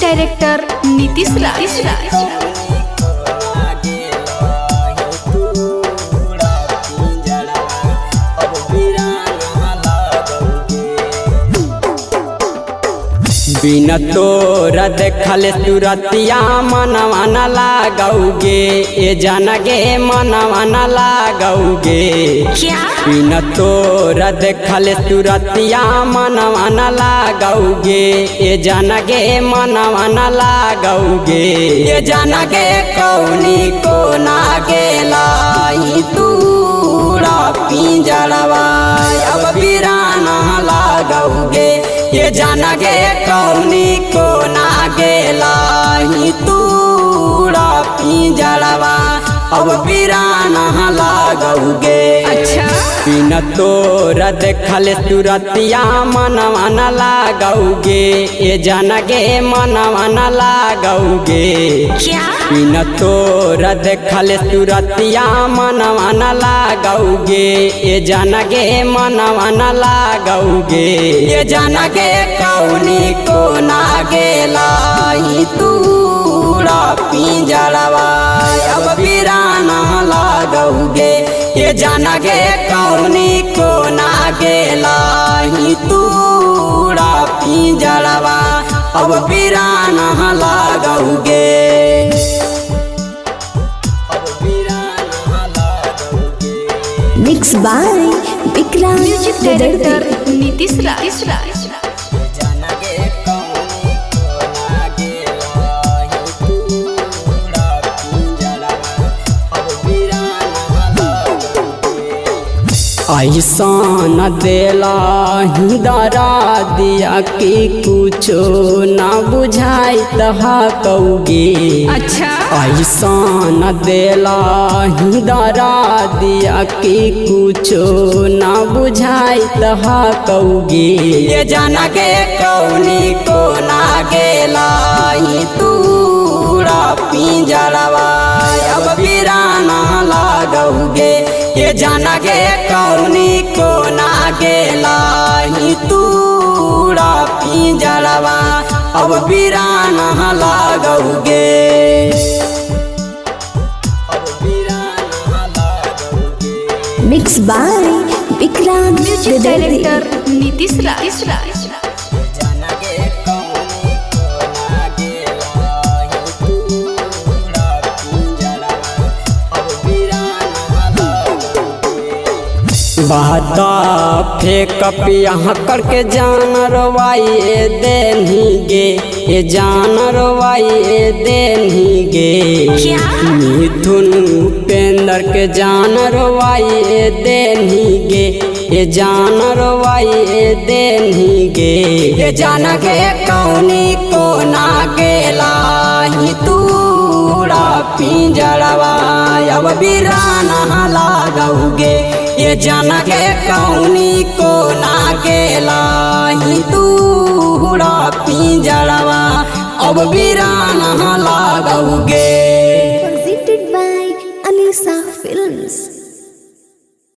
Director Nitish राज। बिना तोरा देखल तुरतिया मनवा न लागौगे, ए जनगे मनवा न लागौगे। बिना तोरा देखल तुरतिया मनवा न लागौगे, ए जनगे मनवा न लागौगे। ए जनगे कौनी को ना गेला तूरा पिंजरवा अब बिराना लागौगे। ये जनगे कौनी को ना गेला तूरा पिंजरवा अब बिराना लागौगे। अच्छा बिना तोरा देखल तुरतिया मनवा न लागौगे, ए जनगे मनवा न लागौगे। बिना तोरा देखल तुरतिया मनवा न लागौगे, ए जनगे मनवा न लागौगे। ये जनगे कौनी को ना गेला तूरा पिंजरवा अब बिराना लागौगे। ये जनगे कौनी को ना गेला तूरा पिंजरवा अब बिराना लागौगे। Mix by Vikrant music director Nitish Raj. ऐसा न देला दरा दिया कि कुछो न बुझाई तहा कौगे। अच्छा ऐसा न देला दरा दिया कि कुछो न बुझाई तहा कौगे। ये जनगे कौनी को ना गेला तूरा पिंजरवा अब बिराना लागौगे। ये जनगे कौनी को ना गेला तूरा पिंजरवा अब बिराना लागौगे। Mix by Vikrant music director Nitish Raj. बहता फेंक यहाँ करके जान रवाइए देंगे, ये जान रवाइए देंगे। मिथुन उपेंद्र के जान रवाइए देंगे, ये जान रवाइए देंगे। ये जनगे कौनी को ना गेला तूरा पिंजरवा अब बिराना लागौगे। ये जनगे कौनी को ना गेला तूरा पिंजरवा अब बिराना लागौगे। presented by Alisa Films।